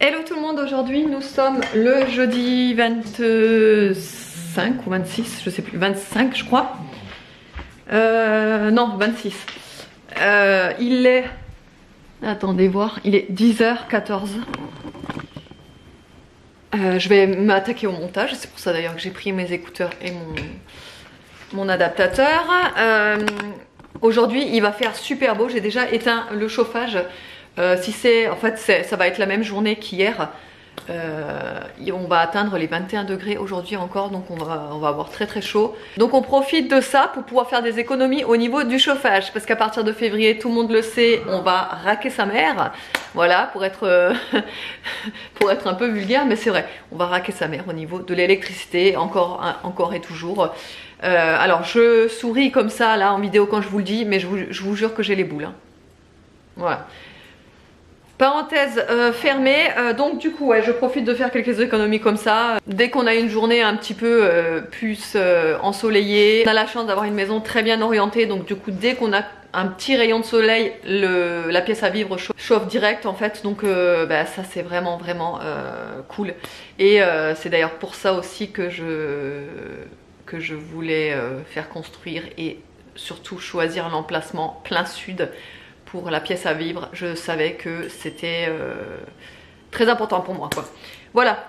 Hello tout le monde, aujourd'hui nous sommes le jeudi 25 ou 26, je sais plus, 25 je crois. Non, 26. Il est... Attendez voir, il est 10h14. Je vais m'attaquer au montage, c'est pour ça d'ailleurs que j'ai pris mes écouteurs et mon adaptateur. Aujourd'hui il va faire super beau, j'ai déjà éteint le chauffage. En fait ça va être la même journée qu'hier. On va atteindre les 21 degrés aujourd'hui encore, donc on va avoir très très chaud. Donc on profite de ça pour pouvoir faire des économies au niveau du chauffage, parce qu'à partir de février, tout le monde le sait, on va raquer sa mère. Voilà, pour être un peu vulgaire, mais c'est vrai, on va raquer sa mère au niveau de l'électricité, encore et toujours. Alors je souris comme ça là en vidéo quand je vous le dis, mais je vous jure que j'ai les boules. Hein. Voilà. Parenthèse fermée, donc du coup ouais, je profite de faire quelques économies comme ça. Dès qu'on a une journée un petit peu plus ensoleillée, on a la chance d'avoir une maison très bien orientée, donc du coup dès qu'on a un petit rayon de soleil, la pièce à vivre chauffe direct en fait, donc ça c'est vraiment cool. Et c'est d'ailleurs pour ça aussi que je voulais faire construire et surtout choisir l'emplacement plein sud pour la pièce à vivre. Je savais que c'était très important pour moi quoi. Voilà,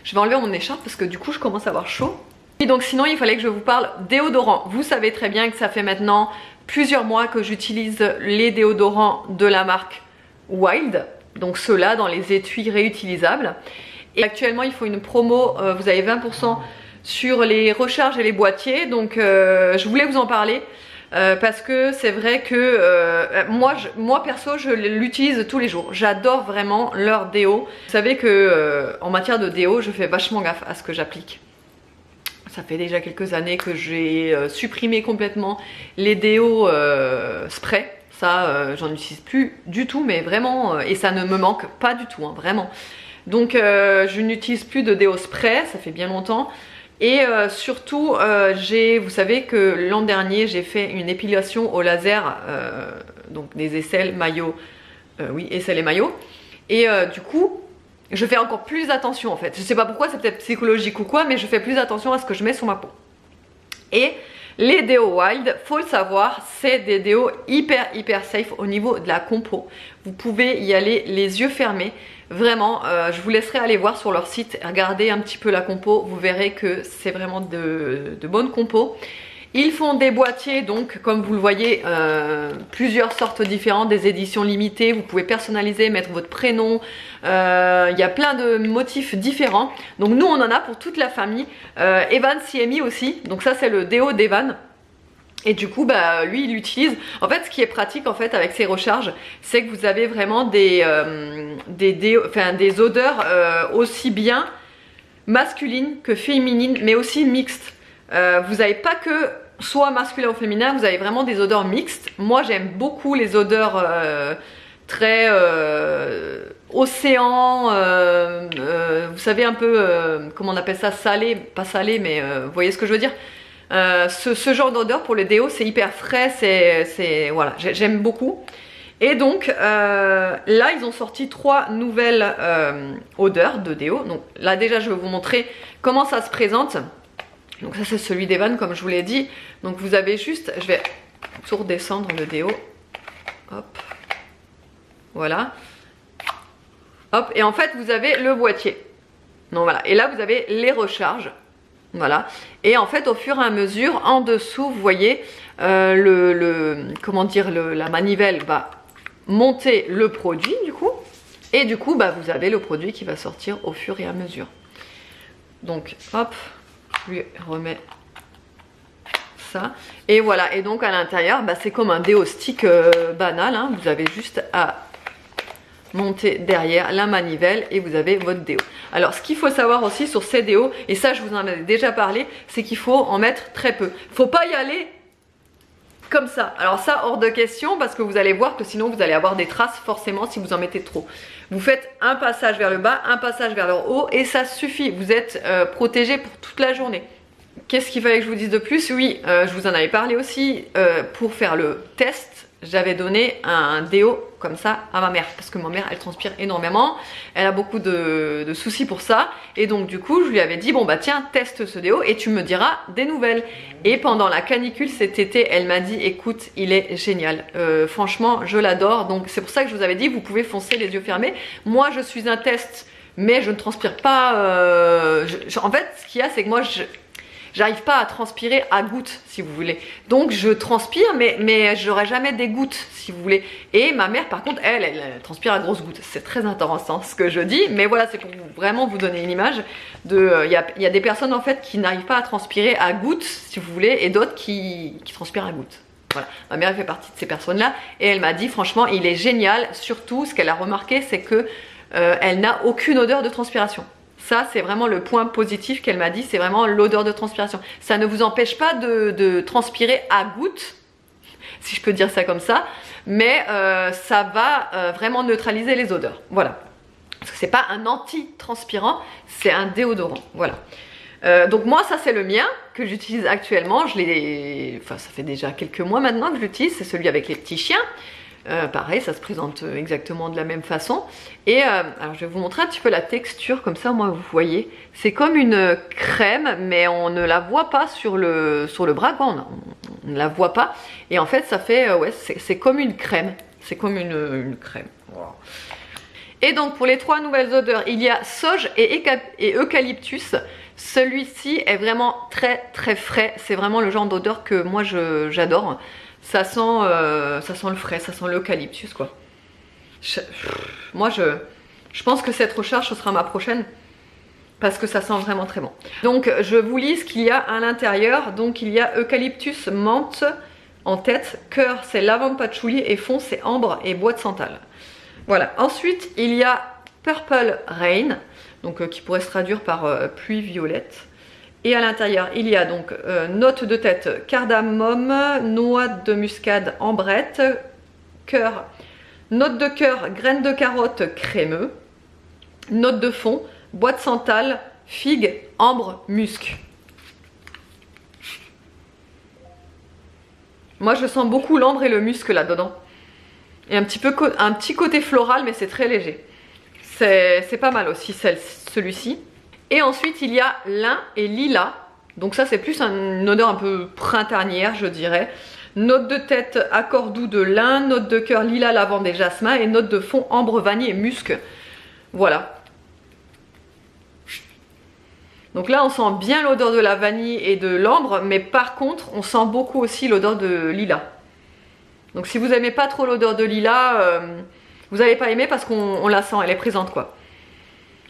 je vais enlever mon écharpe parce que du coup je commence à avoir chaud. Et donc sinon il fallait que je vous parle déodorant. Vous savez très bien que ça fait maintenant plusieurs mois que j'utilise les déodorants de la marque Wild, donc ceux-là dans les étuis réutilisables. Et actuellement ils font une promo, vous avez 20% sur les recharges et les boîtiers, donc je voulais vous en parler. Parce que c'est vrai que moi perso je l'utilise tous les jours. J'adore vraiment leur déo. Vous savez que en matière de déo je fais vachement gaffe à ce que j'applique. Ça fait déjà quelques années que j'ai supprimé complètement les déos spray. Ça j'en utilise plus du tout, mais vraiment et ça ne me manque pas du tout hein, vraiment. Donc je n'utilise plus de déo spray, ça fait bien longtemps. Et surtout, vous savez que l'an dernier, j'ai fait une épilation au laser, donc des aisselles, maillots, oui, aisselles et maillots. Et du coup, je fais encore plus attention en fait. Je sais pas pourquoi, c'est peut-être psychologique ou quoi, mais je fais plus attention à ce que je mets sur ma peau. Et les déos Wild, faut le savoir, c'est des déos hyper safe au niveau de la compo. Vous pouvez y aller les yeux fermés. Vraiment, je vous laisserai aller voir sur leur site, regarder un petit peu la compo, vous verrez que c'est vraiment de bonnes compos. Ils font des boîtiers, donc comme vous le voyez, plusieurs sortes différentes, des éditions limitées, vous pouvez personnaliser, mettre votre prénom, il y a plein de motifs différents. Donc nous on en a pour toute la famille, Evan s'y est mis aussi, donc ça c'est le déo d'Evan. Et du coup, lui, il l'utilise. En fait, ce qui est pratique en fait avec ces recharges, c'est que vous avez vraiment des odeurs aussi bien masculines que féminines, mais aussi mixtes. Vous n'avez pas que soit masculin ou féminin, vous avez vraiment des odeurs mixtes. Moi, j'aime beaucoup les odeurs très océan, vous savez un peu, comment on appelle ça, salé, pas salé, mais vous voyez ce que je veux dire. Ce genre d'odeur pour le déo c'est hyper frais, voilà, j'aime beaucoup. Et donc là ils ont sorti 3 nouvelles odeurs de déo. Donc là déjà je vais vous montrer comment ça se présente. Donc ça c'est celui d'Evan comme je vous l'ai dit. Donc vous avez juste, je vais tout redescendre le déo. Hop, voilà. Hop, et en fait vous avez le boîtier. Donc voilà, et là vous avez les recharges. Voilà, et en fait au fur et à mesure en dessous vous voyez la manivelle va monter le produit du coup, et du coup vous avez le produit qui va sortir au fur et à mesure. Donc hop, je lui remets ça, et voilà, et donc à l'intérieur c'est comme un déo stick banal, hein. Vous avez juste à monter derrière la manivelle et vous avez votre déo. Alors ce qu'il faut savoir aussi sur ces déos, et ça je vous en ai déjà parlé, c'est qu'il faut en mettre très peu. Faut pas y aller comme ça. Alors ça hors de question, parce que vous allez voir que sinon vous allez avoir des traces forcément si vous en mettez trop. Vous faites un passage vers le bas, un passage vers le haut et ça suffit. Vous êtes protégé pour toute la journée. qu'est-ce qu'il fallait que je vous dise de plus? Oui, je vous en avais parlé aussi. Pour faire le test, j'avais donné un déo comme ça à ma mère. Parce que ma mère, elle transpire énormément. Elle a beaucoup de soucis pour ça. Et donc du coup, je lui avais dit, bon bah tiens, teste ce déo et tu me diras des nouvelles. Et pendant la canicule cet été, elle m'a dit, écoute, il est génial. Franchement, je l'adore. Donc c'est pour ça que je vous avais dit, vous pouvez foncer les yeux fermés. Moi, je suis un test, mais je ne transpire pas. En fait, ce qu'il y a, c'est que moi, j'arrive pas à transpirer à gouttes, si vous voulez. Donc je transpire, mais j'aurai jamais des gouttes, si vous voulez. Et ma mère, par contre, elle transpire à grosses gouttes. C'est très intéressant ce que je dis, mais voilà, c'est pour vraiment vous donner une image de. Il y a des personnes en fait qui n'arrivent pas à transpirer à gouttes, si vous voulez, et d'autres qui transpirent à gouttes. Voilà, ma mère fait partie de ces personnes-là, et elle m'a dit franchement, il est génial. Surtout, ce qu'elle a remarqué, c'est que elle n'a aucune odeur de transpiration. Ça, c'est vraiment le point positif qu'elle m'a dit, c'est vraiment l'odeur de transpiration. Ça ne vous empêche pas de transpirer à gouttes, si je peux dire ça comme ça, mais ça va vraiment neutraliser les odeurs. Voilà. Parce que c'est pas un anti-transpirant, c'est un déodorant. Voilà. Donc moi, ça c'est le mien que j'utilise actuellement. Enfin, ça fait déjà quelques mois maintenant que je l'utilise. C'est celui avec les petits chiens. Pareil, ça se présente exactement de la même façon. Et alors je vais vous montrer un petit peu la texture, comme ça moi vous voyez. C'est comme une crème, mais on ne la voit pas sur le bras, quoi. On ne la voit pas. Et en fait ça fait, ouais, c'est comme une crème. C'est comme une crème. Wow. Et donc pour les 3 nouvelles odeurs, il y a sauge et eucalyptus. Celui-ci est vraiment très très frais. C'est vraiment le genre d'odeur que moi j'adore. Ça sent le frais, ça sent l'eucalyptus quoi. Moi je pense que cette recharge ce sera ma prochaine parce que ça sent vraiment très bon. Donc je vous lis ce qu'il y a à l'intérieur. Donc il y a eucalyptus, menthe en tête, cœur c'est lavande patchouli et fond c'est ambre et bois de santal. Voilà. Ensuite il y a purple rain, donc qui pourrait se traduire par pluie violette. Et à l'intérieur, il y a donc notes de tête, cardamome, noix de muscade, ambrette, cœur, notes de cœur, graines de carotte, crémeux, notes de fond, bois de santal, figue, ambre, musc. Moi, je sens beaucoup l'ambre et le musc là-dedans. Et un petit côté floral, mais c'est très léger. C'est pas mal aussi celui-ci. Et ensuite il y a lin et lilas, donc ça c'est plus une odeur un peu printanière je dirais. Note de tête accord doux de lin, note de cœur lilas, lavande et jasmin et note de fond ambre, vanille et musc. Voilà. Donc là on sent bien l'odeur de la vanille et de l'ambre, mais par contre on sent beaucoup aussi l'odeur de lilas. Donc si vous n'aimez pas trop l'odeur de lilas, vous n'allez pas aimer parce qu'on la sent, elle est présente quoi.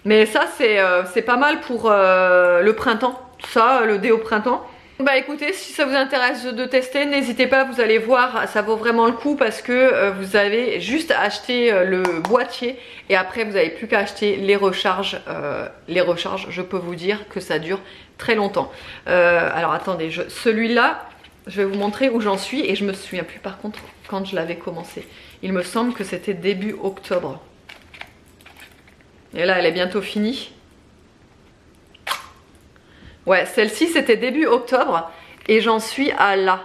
Mais ça c'est pas mal pour le printemps, ça, le déo printemps. Bah écoutez, si ça vous intéresse de tester, n'hésitez pas, vous allez voir, ça vaut vraiment le coup parce que vous avez juste à acheter le boîtier et après vous n'avez plus qu'à acheter les recharges. Les recharges, je peux vous dire que ça dure très longtemps. Alors attendez, celui-là, je vais vous montrer où j'en suis et je me souviens plus par contre quand je l'avais commencé. Il me semble que c'était début octobre. Et là, elle est bientôt finie. Ouais, celle-ci, c'était début octobre. Et j'en suis à là.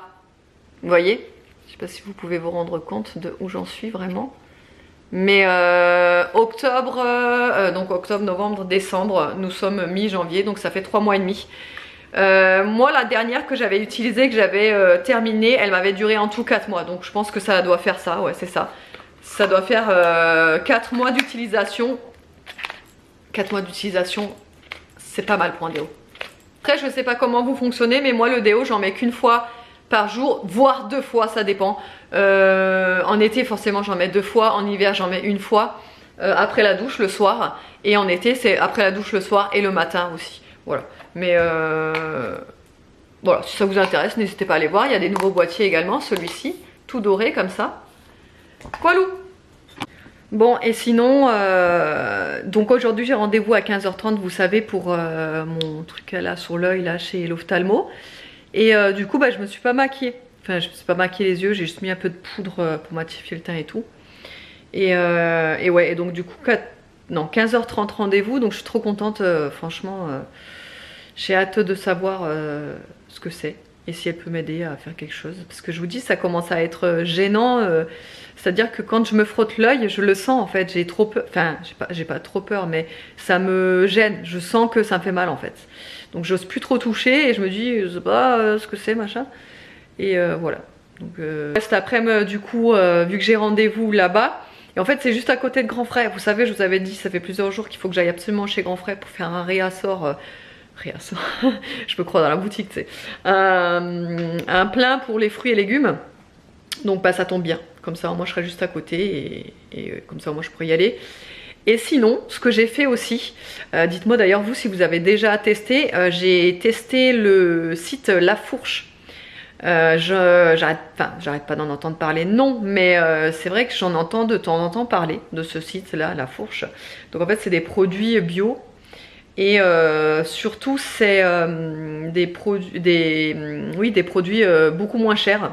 Vous voyez? Je sais pas si vous pouvez vous rendre compte de où j'en suis vraiment. Mais octobre, donc octobre, novembre, décembre, nous sommes mi-janvier. Donc ça fait 3 mois et demi. Moi, la dernière que j'avais utilisée, que j'avais terminée, elle m'avait duré en tout 4 mois. Donc je pense que ça doit faire ça. Ouais, c'est ça. Ça doit faire 4 mois d'utilisation. 4 mois d'utilisation, c'est pas mal pour un déo. Après, je sais pas comment vous fonctionnez, mais moi le déo, j'en mets qu'une fois par jour, voire 2 fois, ça dépend. En été, forcément, j'en mets 2 fois. En hiver, j'en mets 1 fois. Après la douche, le soir. Et en été, c'est après la douche le soir et le matin aussi. Voilà. Mais voilà, si ça vous intéresse, n'hésitez pas à aller voir. Il y a des nouveaux boîtiers également, celui-ci, tout doré comme ça. Voilou! Bon et sinon, donc aujourd'hui j'ai rendez-vous à 15h30, vous savez, pour mon truc là sur l'œil là chez l'ophtalmo. Et du coup bah, je me suis pas maquillée. Enfin je me suis pas maquillée les yeux, j'ai juste mis un peu de poudre pour matifier le teint et tout. Et ouais, et donc du coup 15h30 rendez-vous, donc je suis trop contente, franchement. J'ai hâte de savoir ce que c'est et si elle peut m'aider à faire quelque chose. Parce que je vous dis, ça commence à être gênant. C'est-à-dire que quand je me frotte l'œil, je le sens en fait. J'ai trop peur. Enfin, j'ai pas trop peur, mais ça me gêne. Je sens que ça me fait mal en fait. Donc j'ose plus trop toucher et je me dis, je sais pas ce que c'est, machin. Et voilà. Donc cet après-midi, du coup, vu que j'ai rendez-vous là-bas, et en fait c'est juste à côté de Grand Frais. Vous savez, je vous avais dit, ça fait plusieurs jours qu'il faut que j'aille absolument chez Grand Frais pour faire un réassort. Réassort, je me crois dans la boutique, tu sais. Un plein pour les fruits et légumes. Donc bah, ça tombe bien. Comme ça, moi je serai juste à côté et comme ça, moi je pourrais y aller. Et sinon, ce que j'ai fait aussi, dites-moi d'ailleurs vous si vous avez déjà testé, j'ai testé le site La Fourche. J'arrête pas d'en entendre parler, non, mais c'est vrai que j'en entends de temps en temps parler de ce site-là, La Fourche. Donc en fait, c'est des produits bio et surtout c'est des produits beaucoup moins chers.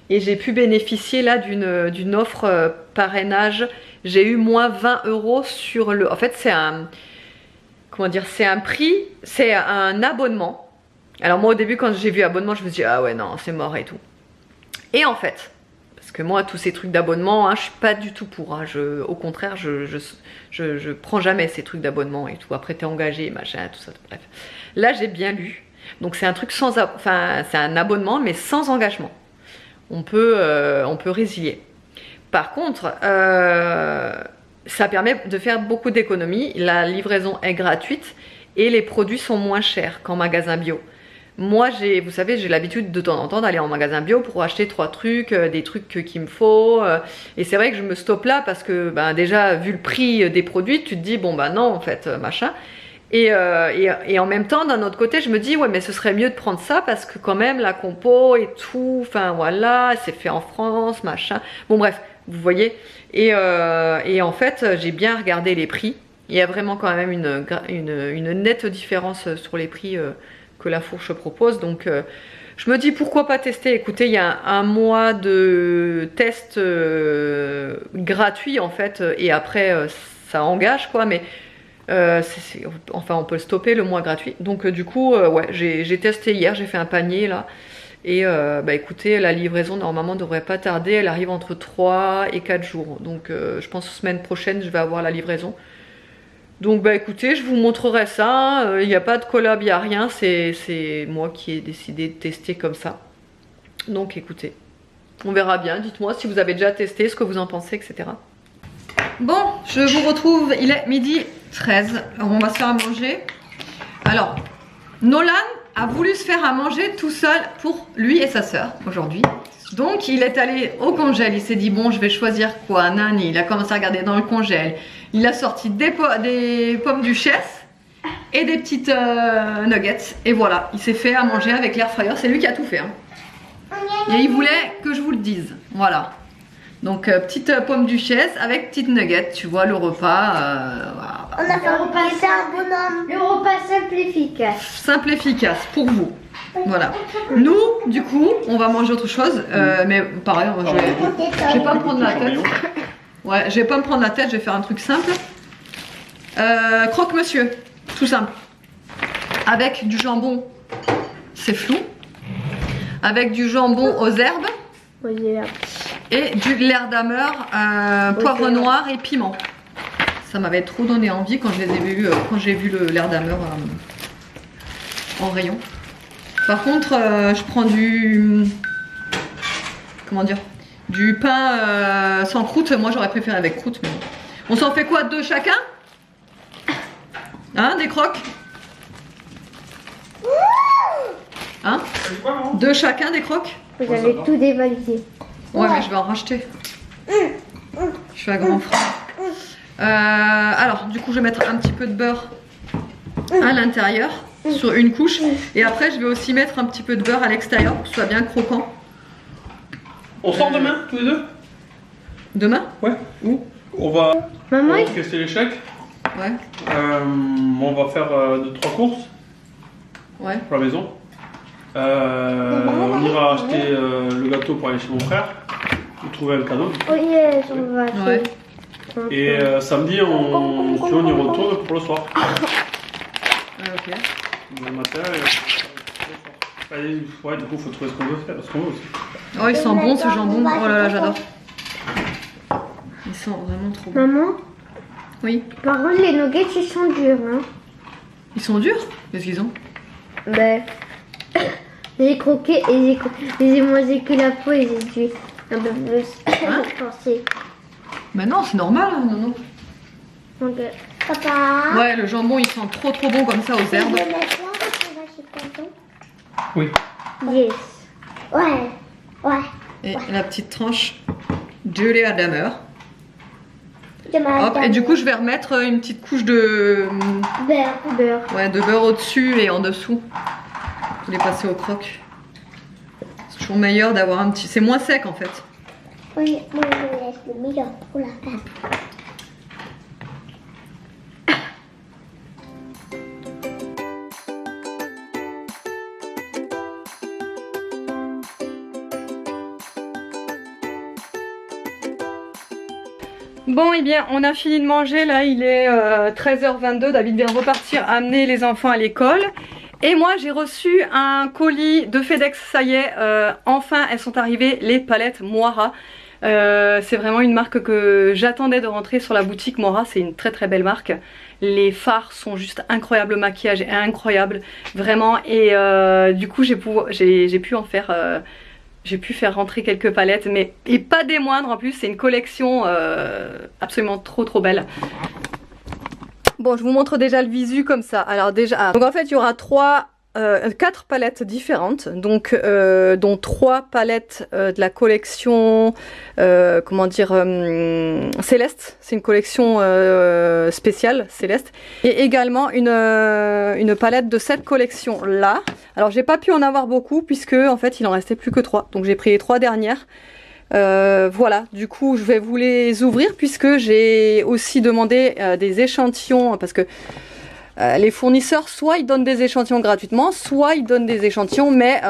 Et j'ai pu bénéficier là d'une offre parrainage. J'ai eu moins 20 € sur le... En fait, c'est un... Comment dire? C'est un prix, c'est un abonnement. Alors moi au début quand j'ai vu abonnement, je me suis dit ah ouais non, c'est mort et tout. Et en fait, parce que moi tous ces trucs d'abonnement, hein, je suis pas du tout pour. Hein, au contraire, je prends jamais ces trucs d'abonnement et tout. Après t'es engagé, machin, tout ça. Bref. Là j'ai bien lu. Donc c'est un truc sans... Enfin, c'est un abonnement mais sans engagement. On peut résilier. Par contre, ça permet de faire beaucoup d'économies. La livraison est gratuite et les produits sont moins chers qu'en magasin bio. Moi, vous savez, j'ai l'habitude de temps en temps d'aller en magasin bio pour acheter 3 trucs, des trucs qu'il me faut. Et c'est vrai que je me stoppe là parce que ben, déjà, vu le prix des produits, tu te dis, bon bah non, en fait, machin. Et en même temps, d'un autre côté, je me dis, ouais, mais ce serait mieux de prendre ça parce que quand même, la compo et tout, enfin voilà, c'est fait en France, machin. Bon bref, vous voyez. Et en fait, j'ai bien regardé les prix. Il y a vraiment quand même une nette différence sur les prix que La Fourche propose. Donc, je me dis, pourquoi pas tester. Écoutez, il y a un mois de test gratuit en fait. Et après, ça engage quoi, mais... enfin on peut le stopper le mois gratuit donc du coup ouais j'ai testé hier, j'ai fait un panier là et bah écoutez, la livraison normalement devrait pas tarder, elle arrive entre 3 et 4 jours donc je pense semaine prochaine je vais avoir la livraison. Donc bah écoutez, je vous montrerai ça, il n'y a pas de collab, il n'y a rien, c'est moi qui ai décidé de tester comme ça. Donc écoutez, on verra bien, dites-moi si vous avez déjà testé, ce que vous en pensez, etc. Bon, je vous retrouve, il est 12h13, alors on va se faire à manger. Alors, Nolan a voulu se faire à manger tout seul pour lui et sa sœur aujourd'hui. Donc il est allé au congèle, il s'est dit bon je vais choisir quoi, nani, il a commencé à regarder dans le congèle. Il a sorti des pommes duchesse et des petites nuggets. Et voilà, il s'est fait à manger avec l'air fryer, c'est lui qui a tout fait. Hein. Et il voulait que je vous le dise, voilà. Donc petite pomme duchesse avec petite nugget, tu vois le repas. Voilà. On a fait un repas, c'est un bonhomme. Le repas simple et efficace. Simple et efficace pour vous. Voilà. Nous, du coup, on va manger autre chose. Mais pareil, je vais pas me prendre la tête. Ouais, je vais pas me prendre la tête, je vais faire un truc simple. Croque-monsieur, tout simple. Avec du jambon, c'est flou. Avec du jambon aux herbes. Et du Leerdammer, poivre noir et piment. Ça m'avait trop donné envie quand j'ai vu le Leerdammer en rayon. Par contre, je prends du... Comment dire? Du pain sans croûte. Moi, j'aurais préféré avec croûte. Mais... On s'en fait quoi? 2 chacun? Hein? Des croques? Hein? 2 chacun, des croques? Vous avez tout dévalisé. Ouais, mais je vais en racheter. Je suis à grand frère. Alors, du coup, je vais mettre un petit peu de beurre à l'intérieur, sur une couche. Et après, je vais aussi mettre un petit peu de beurre à l'extérieur pour que ce soit bien croquant. On sort demain, tous les deux? Demain? Ouais. Où? On va Maman, casser les chèques. Ouais. On va faire 2-3 courses Ouais. pour la maison. On ira acheter le gâteau pour aller chez mon frère. Pour trouver un cadeau. oh yes, on va Ouais. Et samedi, on y retourne pour le soir. Ouais, ok. le matin. Ouais, du coup, il faut trouver ce qu'on veut faire, ce qu'on veut aussi. Oh, il sent bon ce jambon. Oh là là, j'adore. Il sent vraiment trop bon. Maman, Oui. par contre, les nuggets, ils sont durs. Hein. Ils sont durs? Qu'est-ce qu'ils ont? Ben, j'ai croqué et j'ai mangé que la peau et j'ai tué un peu plus. Hein? Je pensais. Bah non, c'est normal, hein, non, non. Donc, papa. Ouais, le jambon il sent trop bon comme ça aux herbes. Oui. Yes. Ouais. Ouais. Et la petite tranche Julia Damer. Je Hop, et du coup je vais remettre une petite couche de beurre. ouais, de beurre au-dessus et en dessous. Je vais les passer au croc. C'est toujours meilleur d'avoir un petit... C'est moins sec en fait. Oui, moi je laisse le meilleur pour la fin. Bon, et bien, on a fini de manger. Là, il est 13h22. David vient de repartir amener les enfants à l'école. Et moi, j'ai reçu un colis de FedEx. Ça y est, enfin, elles sont arrivées, les palettes Moira. C'est vraiment une marque que j'attendais de rentrer sur la boutique Moira. C'est une très belle marque. Les fards sont juste incroyables. Le maquillage est incroyable. Vraiment. Et du coup, j'ai pu en faire... j'ai pu faire rentrer quelques palettes, mais et pas des moindres en plus, c'est une collection absolument trop belle. Bon, je vous montre déjà le visu comme ça. Alors déjà, donc en fait il y aura 4 palettes différentes, donc dont 3 palettes de la collection, comment dire, Céleste. C'est une collection spéciale Céleste, et également une palette de cette collection là. Alors j'ai pas pu en avoir beaucoup puisque en fait il en restait plus que 3, donc j'ai pris les 3 dernières. Voilà, du coup je vais vous les ouvrir puisque j'ai aussi demandé des échantillons, parce que les fournisseurs, soit ils donnent des échantillons gratuitement, soit ils donnent des échantillons mais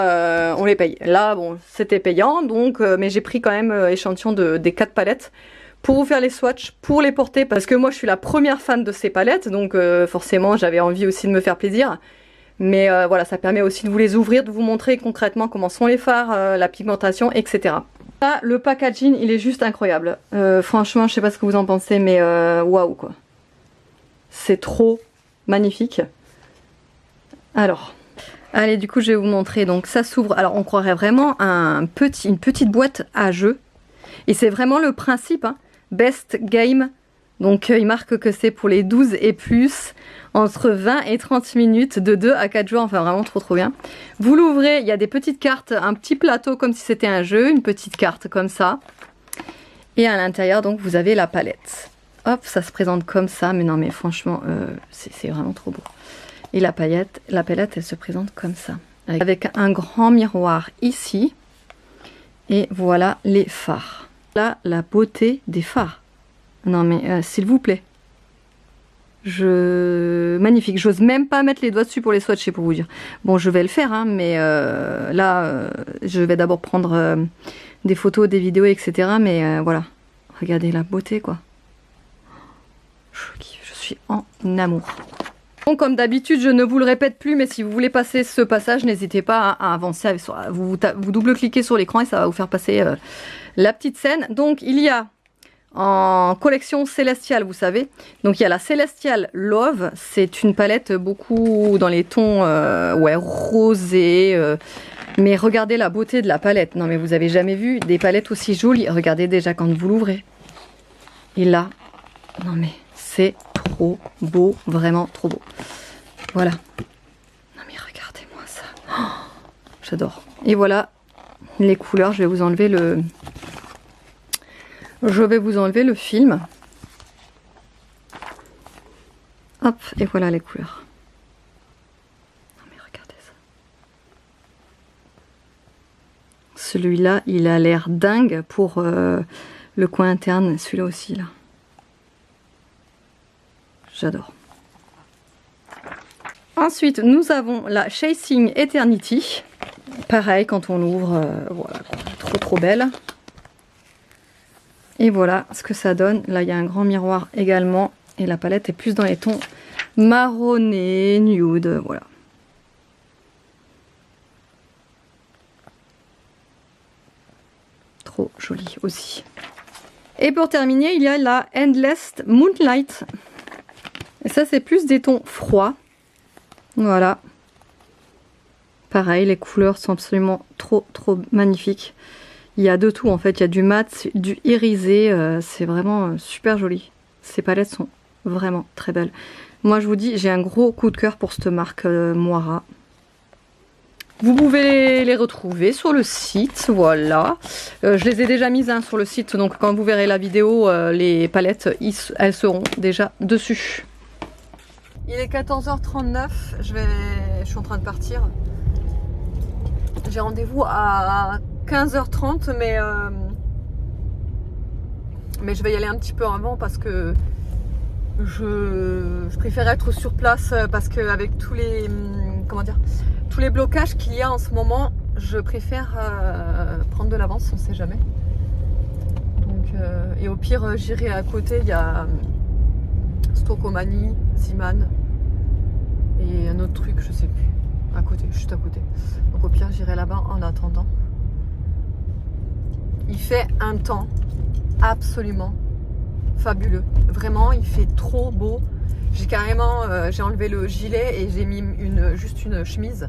on les paye. Là bon, c'était payant, donc mais j'ai pris quand même échantillons des 4 palettes pour vous faire les swatchs, pour les porter, parce que moi je suis la première fan de ces palettes, donc forcément j'avais envie aussi de me faire plaisir. Mais voilà, ça permet aussi de vous les ouvrir, de vous montrer concrètement comment sont les fards, la pigmentation, etc. Là, le packaging, il est juste incroyable. Franchement, je sais pas ce que vous en pensez, mais waouh quoi. C'est trop magnifique. Alors, allez, du coup, je vais vous montrer. Donc, ça s'ouvre. Alors, on croirait vraiment une petite boîte à jeux. Et c'est vraiment le principe, hein. Best Game. Donc, il marque que c'est pour les 12 et plus. Entre 20 et 30 minutes, de 2 à 4 jours, enfin vraiment trop bien. Vous l'ouvrez, il y a des petites cartes, un petit plateau comme si c'était un jeu, une petite carte comme ça. Et à l'intérieur, donc, vous avez la palette. Hop, ça se présente comme ça, mais non, mais franchement, c'est vraiment trop beau. Et la palette, elle se présente comme ça. Avec un grand miroir ici. Et voilà les fards. Là, la beauté des fards. Non, mais s'il vous plaît. Magnifique, j'ose même pas mettre les doigts dessus pour les swatcher, pour vous dire. Bon, je vais le faire, hein, mais là, je vais d'abord prendre des photos, des vidéos, etc. Mais voilà, regardez la beauté, quoi. Je suis en amour. Bon, comme d'habitude, je ne vous le répète plus, mais si vous voulez passer ce passage, n'hésitez pas à avancer. Vous double-cliquez sur l'écran et ça va vous faire passer la petite scène. Donc, il y a en collection Célestial, vous savez. Donc il y a la Celestial Love, c'est une palette beaucoup dans les tons ouais, rosés. Mais regardez la beauté de la palette. Non mais vous avez jamais vu des palettes aussi jolies. Regardez déjà quand vous l'ouvrez. Et là, non mais c'est trop beau, vraiment trop beau. Voilà. Non mais regardez-moi ça. Oh, j'adore. Et voilà les couleurs, je vais vous enlever le... film. Hop, et voilà les couleurs. Non mais regardez ça. Celui-là, il a l'air dingue pour le coin interne. Celui-là aussi, là. J'adore. Ensuite, nous avons la Chasing Eternity. Pareil, quand on l'ouvre, voilà, trop belle. Et voilà ce que ça donne. Là, il y a un grand miroir également. Et la palette est plus dans les tons marronnés, nude. Voilà. Trop joli aussi. Et pour terminer, il y a la Endless Moonlight. Et ça, c'est plus des tons froids. Voilà. Pareil, les couleurs sont absolument trop magnifiques. Il y a de tout en fait. Il y a du mat, du irisé. C'est vraiment super joli. Ces palettes sont vraiment très belles. Moi, je vous dis, j'ai un gros coup de cœur pour cette marque Moira. Vous pouvez les retrouver sur le site, voilà. Je les ai déjà mises hein, sur le site, donc quand vous verrez la vidéo, les palettes, elles seront déjà dessus. Il est 14h39, je suis en train de partir. J'ai rendez-vous à 15h30, mais je vais y aller un petit peu avant parce que je préfère être sur place parce qu'avec tous les... comment dire, tous les blocages qu'il y a en ce moment, je préfère prendre de l'avance, on ne sait jamais. Donc, et au pire, j'irai à côté, il y a Stokomani, Ziman et un autre truc, je sais plus, à côté, juste à côté. Donc au pire, j'irai là-bas en attendant. Il fait un temps absolument fabuleux. Vraiment, il fait trop beau. J'ai carrément, j'ai enlevé le gilet et j'ai mis juste une chemise.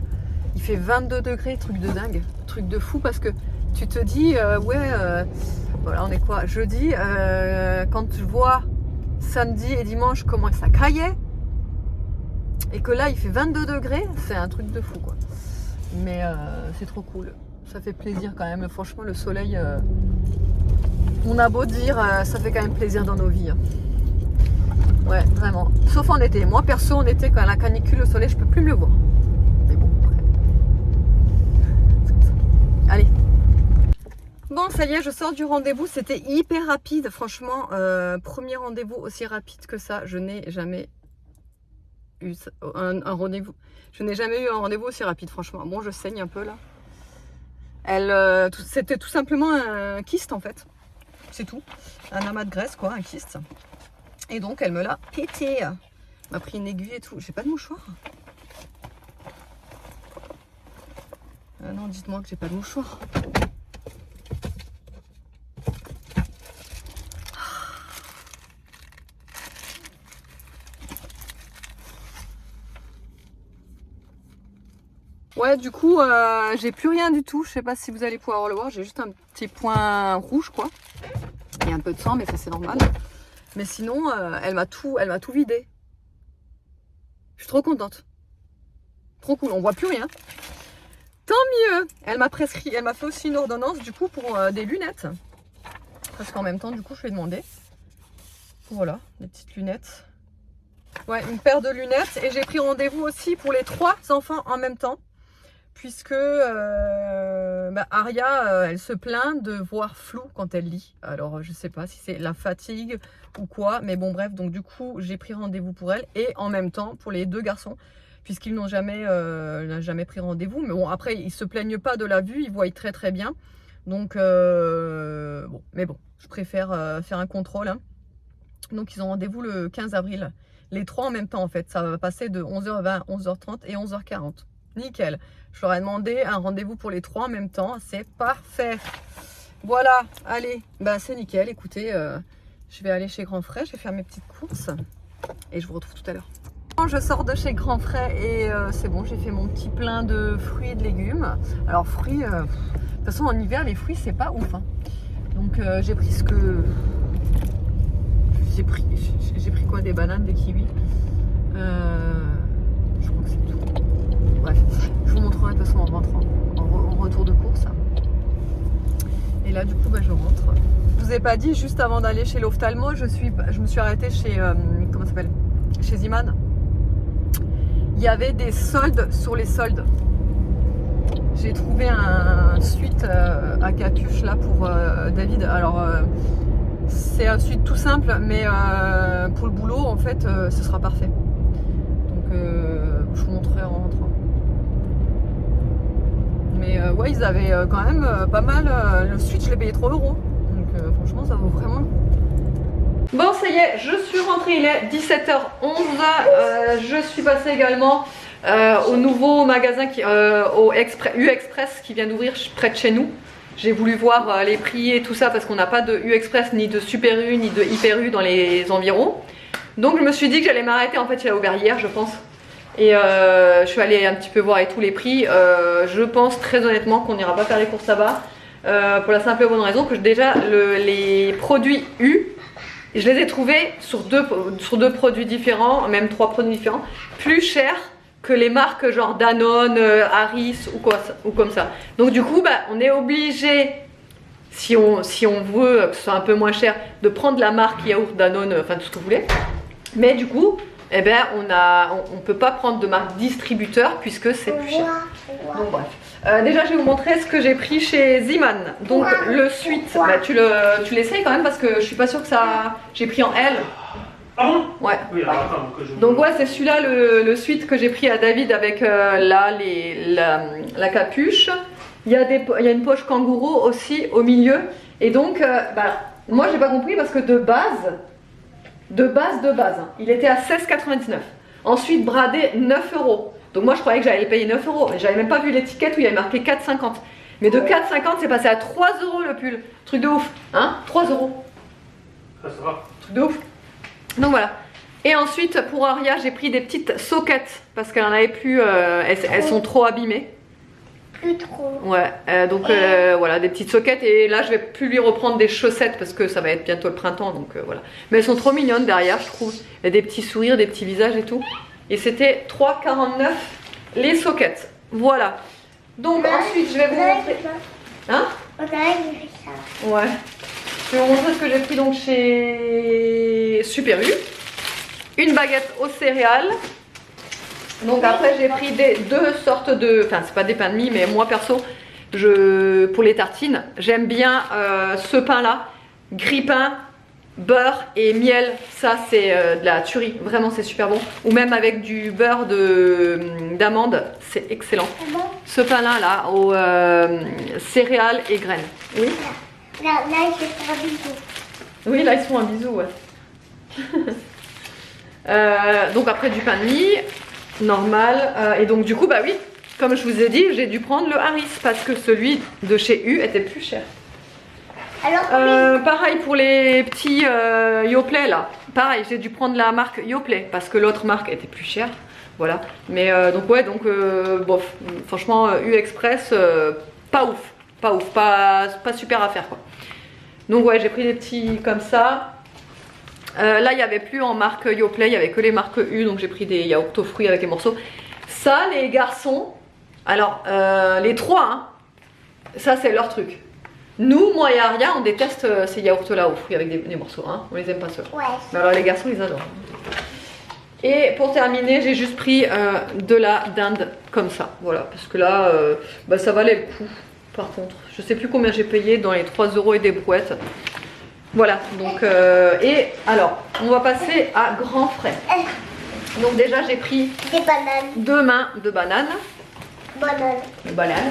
Il fait 22 degrés, truc de dingue, truc de fou parce que tu te dis, voilà, on est quoi, jeudi, quand je vois samedi et dimanche comment ça caillait et que là il fait 22 degrés, c'est un truc de fou quoi. Mais c'est trop cool, ça fait plaisir quand même, franchement le soleil, on a beau dire, ça fait quand même plaisir dans nos vies. Hein. Ouais, vraiment. Sauf en été. Moi, perso, en été, quand la canicule, le soleil, je peux plus me le voir. Mais bon, après. Allez. Bon, ça y est, je sors du rendez-vous. C'était hyper rapide, franchement. Premier rendez-vous aussi rapide que ça. Je n'ai jamais eu un rendez-vous. Je n'ai jamais eu un rendez-vous aussi rapide, franchement. Bon, je saigne un peu, là. C'était tout simplement un kyste, en fait. C'est tout. Un amas de graisse, quoi, un kyste. Et donc elle me l'a pété. Elle m'a pris une aiguille et tout. J'ai pas de mouchoir. Non, dites-moi que j'ai pas de mouchoir. Ouais, du coup, j'ai plus rien du tout. Je sais pas si vous allez pouvoir le voir. J'ai juste un petit point rouge, quoi. Il y a un peu de sang, mais ça c'est normal. Mais sinon, elle m'a tout vidé. Je suis trop contente. Trop cool, on voit plus rien. Tant mieux. Elle m'a fait aussi une ordonnance du coup pour des lunettes. Parce qu'en même temps, du coup, je lui ai demandé. Voilà, des petites lunettes. Ouais, une paire de lunettes. Et j'ai pris rendez-vous aussi pour les 3 enfants en même temps. Puisque Aria, elle se plaint de voir flou quand elle lit. Alors, je sais pas si c'est la fatigue ou quoi. Mais bon, bref, donc du coup, j'ai pris rendez-vous pour elle. Et en même temps, pour les 2 garçons. Puisqu'ils n'ont jamais pris rendez-vous. Mais bon, après, ils se plaignent pas de la vue. Ils voient très très bien. Donc, bon. Mais bon, je préfère faire un contrôle. Hein. Donc, ils ont rendez-vous le 15 avril. Les 3 en même temps, en fait. Ça va passer de 11h20, 11h30 et 11h40. Nickel. Je leur ai demandé un rendez-vous pour les 3 en même temps. C'est parfait. Voilà. Allez. Bah, c'est nickel. Écoutez, je vais aller chez Grand Frais. Je vais faire mes petites courses. Et je vous retrouve tout à l'heure. Je sors de chez Grand Frais et c'est bon. J'ai fait mon petit plein de fruits et de légumes. Alors, fruits... de toute façon, en hiver, les fruits, c'est pas ouf. Hein. Donc, j'ai pris ce que... J'ai pris quoi? Des bananes, des kiwis. Je crois que c'est tout. Bref, je vous montrerai de toute façon en rentrant, en retour de course. Et là, du coup, bah, je rentre. Je vous ai pas dit, juste avant d'aller chez l'ophtalmo, je me suis arrêtée chez, comment ça s'appelle, chez Ziman. Il y avait des soldes sur les soldes. J'ai trouvé un suite à capuche là pour David. Alors, c'est un suite tout simple, mais pour le boulot, en fait, ce sera parfait. Donc, je vous montrerai en rentrant. Mais ouais, ils avaient quand même pas mal. Le suite, je l'ai payé 3 €. Donc, franchement, ça vaut vraiment le coup. Bon, ça y est, je suis rentrée. Il est 17h11. Je suis passée également au nouveau magasin, au U-Express qui vient d'ouvrir près de chez nous. J'ai voulu voir les prix et tout ça parce qu'on n'a pas de U Express, ni de Super U, ni de Hyper U dans les environs. Donc je me suis dit que j'allais m'arrêter, en fait il a ouvert hier je pense. Et je suis allée un petit peu voir et tous les prix. Je pense très honnêtement qu'on n'ira pas faire les courses là-bas. Pour la simple et bonne raison que déjà les produits U, je les ai trouvés sur deux produits différents, même 3 produits différents, plus chers que les marques genre Danone, Harris ou comme ça. Donc du coup bah, on est obligé, si on veut que ce soit un peu moins cher, de prendre la marque yaourt Danone, enfin tout ce que vous voulez. Mais du coup, eh ben, on peut pas prendre de marque distributeur puisque c'est plus cher. Donc bref. Déjà je vais vous montrer ce que j'ai pris chez Ziman. Donc le suite, bah, tu l'essayes quand même parce que je suis pas sûre que ça... J'ai pris en L. Ah bon? Ouais. Oui, alors attends, que je... Donc ouais, c'est celui-là le suite que j'ai pris à David avec là la capuche. Il y a une poche kangourou aussi au milieu. Et donc bah, moi j'ai pas compris parce que de base, hein, il était à 16,99. Ensuite bradé 9 €. Donc moi je croyais que j'allais payer 9 €. J'avais même pas vu l'étiquette où il y avait marqué 4,50. Mais de 4,50 c'est passé à 3 € le pull. Truc de ouf, hein? 3 €. Ça va. Truc de ouf. Donc voilà. Et ensuite pour Aria j'ai pris des petites soquettes parce qu'elle en avait plus, elles sont trop abîmées. Plus trop. Ouais, donc voilà, des petites soquettes. Et là je vais plus lui reprendre des chaussettes parce que ça va être bientôt le printemps. Donc voilà. Mais elles sont trop mignonnes derrière je trouve. Il y a des petits sourires, des petits visages et tout. Et c'était 3,49 les soquettes. Voilà. Donc ensuite je vais vous montrer. Hein? On a vu ça. Ouais. Je vais vous montrer ce que j'ai pris donc chez Super U. Une baguette aux céréales. Donc après j'ai pris deux sortes de... Enfin c'est pas des pains de mie mais moi perso, pour les tartines, j'aime bien ce pain là. Grille-pain, beurre et miel. Ça c'est de la tuerie. Vraiment c'est super bon. Ou même avec du beurre d'amande. C'est excellent. Ce pain là aux céréales et graines. Oui. Là, je fais un bisou. Oui, là ils font un bisou, ouais. Donc après du pain de mie, normal. Et donc du coup, bah oui, comme je vous ai dit, j'ai dû prendre le Harris parce que celui de chez U était plus cher. Alors, pareil pour les petits Yoplait là. Pareil, j'ai dû prendre la marque Yoplait parce que l'autre marque était plus chère. Voilà. Mais donc ouais, donc bof. Franchement, U Express, pas ouf. Pas super à faire quoi. Donc ouais, j'ai pris des petits comme ça. Là il n'y avait plus en marque Yoplait, il n'y avait que les marques U, donc j'ai pris des yaourts aux fruits avec les morceaux. Ça les garçons, alors les trois, hein, ça c'est leur truc. Nous, moi et Aria, on déteste ces yaourts là aux fruits avec des morceaux, hein. On les aime pas ceux-là. ouais. Mais alors les garçons ils adorent. Et pour terminer, j'ai juste pris de la dinde comme ça, voilà, parce que là bah, ça valait le coup. Par contre, je sais plus combien j'ai payé, dans les 3 € et des brouettes. Voilà, donc et alors, on va passer à grands frais. Donc déjà j'ai pris Des bananes. 2 mains de bananes. Bananes.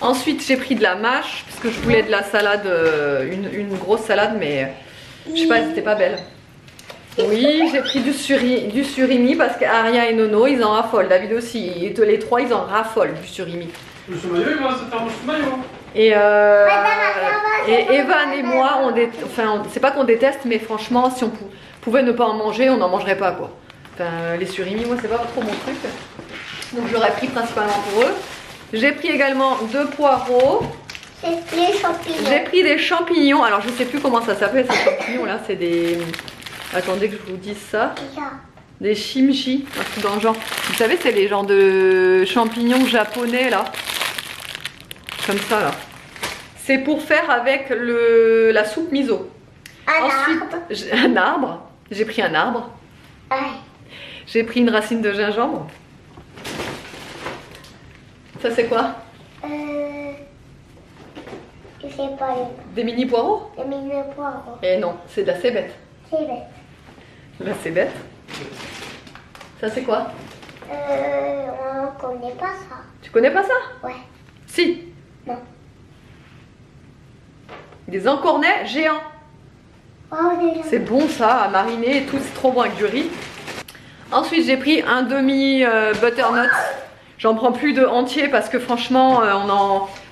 Ensuite j'ai pris de la mâche, parce que je voulais de la salade, une grosse salade, mais je sais pas, elle était pas belle. Oui, j'ai pris du surimi parce qu'Aria et Nono ils en raffolent. David aussi, les trois ils en raffolent du surimi. Le maillot, il va se faire un maillot. Et Evan et moi, enfin, c'est pas qu'on déteste, mais franchement, si on pouvait ne pas en manger, on n'en mangerait pas quoi. Enfin, les surimi, moi, c'est pas trop mon truc. Donc, j'aurais pris principalement pour eux. J'ai pris également 2 poireaux. C'est les champignons. J'ai pris des champignons. Alors, je sais plus comment ça s'appelle ces champignons là. C'est des. Attendez que je vous dise ça. Des shimji, un truc dans le genre. Vous savez, c'est les genres de champignons japonais là. Comme ça là. C'est pour faire avec la soupe miso. Un arbre. J'ai pris un arbre. Ouais. J'ai pris une racine de gingembre. Ça c'est quoi? Je sais pas. Des mini poireaux? Les mini poireaux. Eh non, c'est de la cébette. C'est bête. La cébette. Ça c'est quoi? On connaît pas ça. Tu connais pas ça? Ouais. Si. Non. Des encornets géants. Oh, déjà. C'est bon ça, à mariner et tout, c'est trop bon avec du riz. Ensuite j'ai pris un demi butternut. J'en prends plus de entier parce que franchement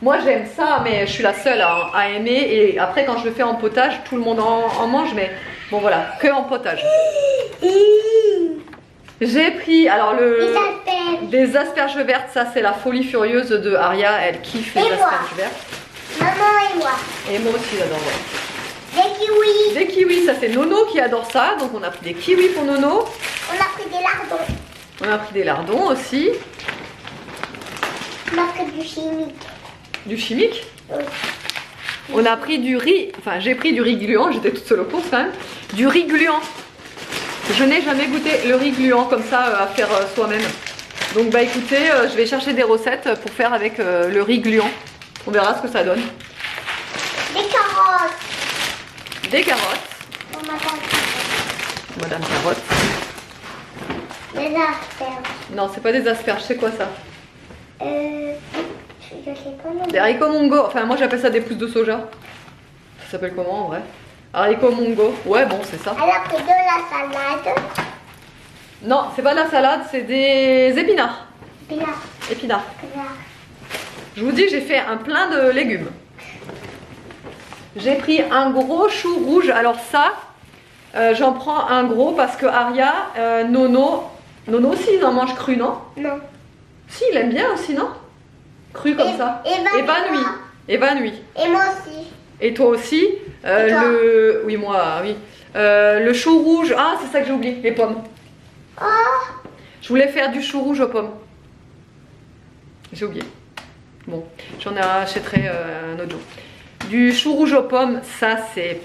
Moi j'aime ça, mais je suis la seule à aimer. Et après quand je le fais en potage, tout le monde en mange, mais bon voilà, que en potage. J'ai pris alors des asperges vertes, ça c'est la folie furieuse de Aria, elle kiffe les asperges vertes. Maman et moi. Et moi aussi j'adore. Ouais. Des kiwis. Des kiwis, ça c'est Nono qui adore ça, donc on a pris des kiwis pour Nono. On a pris des lardons. On a pris des lardons aussi. On a pris du chimique. Du chimique. Oui. On a pris du riz, enfin j'ai pris du riz gluant, j'étais toute seule aux courses quand même. Du riz gluant. Je n'ai jamais goûté le riz gluant comme ça à faire soi-même. Donc bah écoutez, je vais chercher des recettes pour faire avec le riz gluant. On verra ce que ça donne. Des carottes. Des carottes. Oh, Madame Carotte. Des asperges. Non, c'est pas des asperges, c'est quoi ça? Je sais pas non. Des haricots mongo. Enfin moi j'appelle ça des pousses de soja. Ça s'appelle comment en vrai? Haricots mongo. Ouais bon c'est ça. Elle a pris de la salade. Non, c'est pas de la salade, c'est des épinards. Pinard. Épinards. Pinard. Je vous dis, j'ai fait un plein de légumes. J'ai pris un gros chou rouge. Alors ça, j'en prends un gros parce que Aria, Nono aussi, il en mange cru, non? Non. Si, il aime bien aussi, non? Cru comme ça. Évanoui. Évanoui. Et moi aussi. Et toi aussi. Et toi? Oui, moi, oui. Le chou rouge. Ah, c'est ça que j'ai oublié, les pommes. Oh. Je voulais faire du chou rouge aux pommes. J'ai oublié. Bon, j'en achèterai un autre jour. Du chou rouge aux pommes, ça c'est...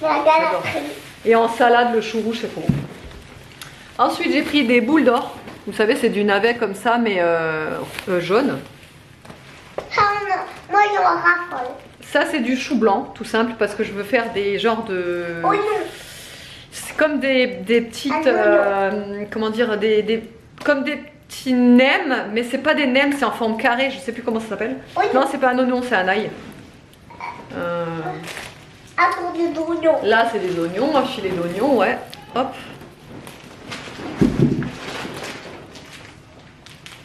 La galerie. Et en salade, le chou rouge c'est trop bon. Ensuite, j'ai pris des boules d'or. Vous savez, c'est du navet comme ça, mais jaune. Ah, non. Moi, j'en raffole. Ça, c'est du chou blanc, tout simple, parce que je veux faire des genres de... Oh non. C'est comme des petites... Ah, comment dire, comme des petits nems, mais c'est pas des nems, c'est en forme carrée, je sais plus comment ça s'appelle. Oh non. Non, c'est pas un oignon, c'est un ail. À pour des oignons. Là, c'est des oignons, un filet d'oignons, ouais. Hop.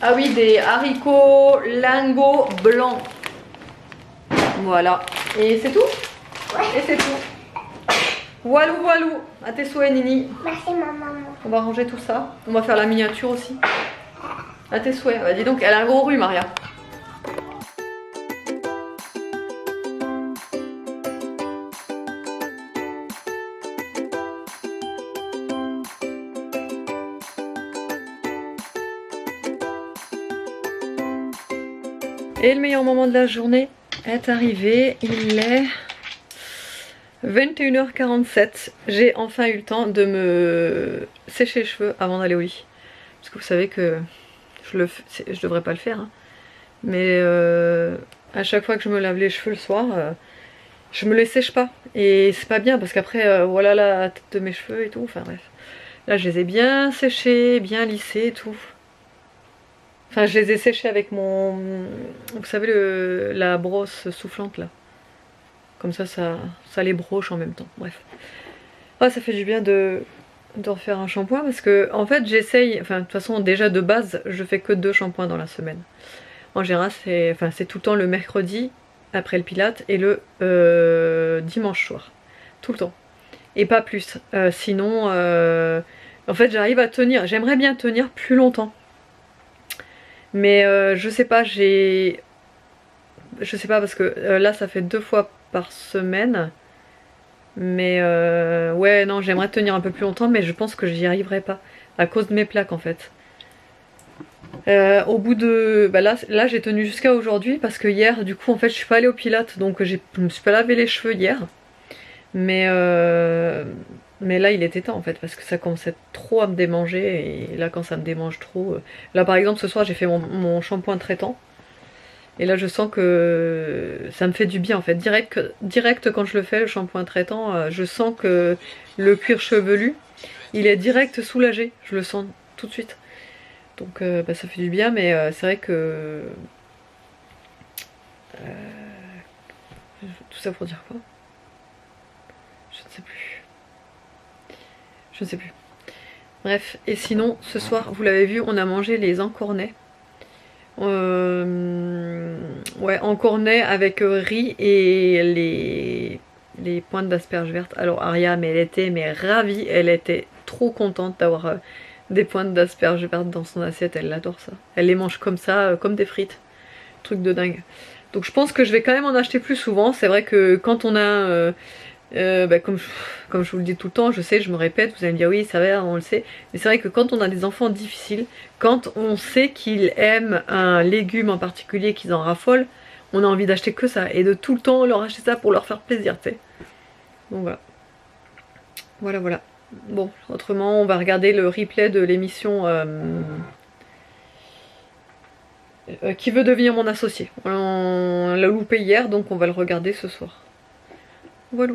Ah oui, des haricots lingots blancs. Voilà. Et c'est tout? Ouais. Et c'est tout. Walou, walou. À tes souhaits, Nini. Merci, maman. On va ranger tout ça. On va faire la miniature aussi. À tes souhaits. Bah, dis donc, elle a un gros rhume, Maria. Et le meilleur moment de la journée est arrivé. Il est 21h47. J'ai enfin eu le temps de me sécher les cheveux avant d'aller au lit. Parce que vous savez que je devrais pas le faire. Hein. Mais à chaque fois que je me lave les cheveux le soir, je me les sèche pas. Et c'est pas bien parce qu'après, voilà la tête de mes cheveux et tout. Enfin bref. Là, je les ai bien séchés, bien lissés et tout. Enfin, je les ai séchés avec mon... Vous savez, la brosse soufflante, là. Comme ça les broche en même temps. Bref. Ah, ça fait du bien de refaire un shampoing parce que, en fait, j'essaye... Enfin, de toute façon, déjà, de base, je fais que 2 shampoings dans la semaine. En général, c'est tout le temps le mercredi, après le pilate, et le dimanche soir. Tout le temps. Et pas plus. Sinon, en fait, j'arrive à tenir... J'aimerais bien tenir plus longtemps. Mais je sais pas, je sais pas parce que là ça fait 2 fois par semaine. Mais ouais non, j'aimerais tenir un peu plus longtemps mais je pense que j'y arriverai pas. À cause de mes plaques en fait. Au bout de... Bah là j'ai tenu jusqu'à aujourd'hui parce que hier du coup en fait je suis pas allée au Pilates. Donc je me suis pas lavé les cheveux hier. Mais là il était temps en fait parce que ça commençait trop à me démanger et là quand ça me démange trop... Là par exemple ce soir j'ai fait mon shampoing traitant et là je sens que ça me fait du bien en fait. Direct quand je le fais le shampoing traitant, je sens que le cuir chevelu il est direct soulagé, je le sens tout de suite. Donc bah, ça fait du bien mais c'est vrai que... tout ça pour dire quoi? Je ne sais plus. Je ne sais plus. Bref, et sinon, ce soir, vous l'avez vu, on a mangé les encornets. Ouais, en cornet avec riz et les pointes d'asperges vertes. Alors Aria, mais elle était ravie, elle était trop contente d'avoir des pointes d'asperges vertes dans son assiette, elle adore ça. Elle les mange comme ça, comme des frites. Truc de dingue. Donc je pense que je vais quand même en acheter plus souvent. C'est vrai que quand on a... comme je vous le dis tout le temps, je sais, je me répète, vous allez me dire oui, ça va, on le sait. Mais c'est vrai que quand on a des enfants difficiles, quand on sait qu'ils aiment un légume en particulier, qu'ils en raffolent, on a envie d'acheter que ça. Et de tout le temps leur acheter ça pour leur faire plaisir, tu sais. Donc voilà. Voilà. Bon, autrement, on va regarder le replay de l'émission Qui veut devenir mon associé. On l'a loupé hier, donc on va le regarder ce soir. Voilà.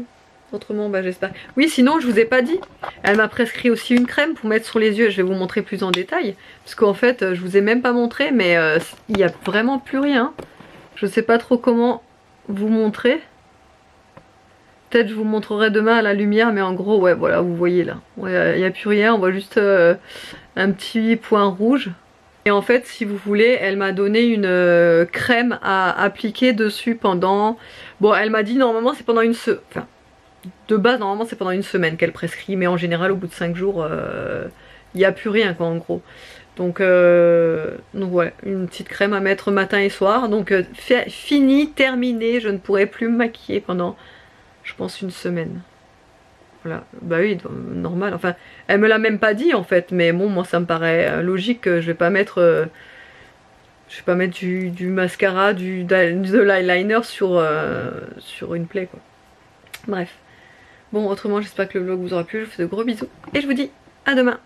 Autrement, j'espère. Oui, sinon, je vous ai pas dit. Elle m'a prescrit aussi une crème pour mettre sur les yeux. Je vais vous montrer plus en détail. Parce qu'en fait, je vous ai même pas montré, mais il n'y a vraiment plus rien. Je sais pas trop comment vous montrer. Peut-être je vous montrerai demain à la lumière, mais en gros, ouais, voilà, vous voyez là. Il n'y a plus rien, on voit juste un petit point rouge. Et en fait, si vous voulez, elle m'a donné une crème à appliquer dessus pendant... Bon, elle m'a dit normalement c'est pendant une semaine. Enfin, de base, normalement c'est pendant une semaine qu'elle prescrit, mais en général, au bout de 5 jours, il n'y a plus rien, quoi, en gros. Donc ouais, une petite crème à mettre matin et soir. Donc fini, terminé, je ne pourrai plus me maquiller pendant... je pense une semaine. Voilà, bah oui, normal. Enfin, elle me l'a même pas dit en fait, mais bon, moi ça me paraît logique que je vais pas mettre du mascara, de l'eyeliner sur une plaie quoi. Bref. Bon, autrement, j'espère que le vlog vous aura plu. Je vous fais de gros bisous et je vous dis à demain.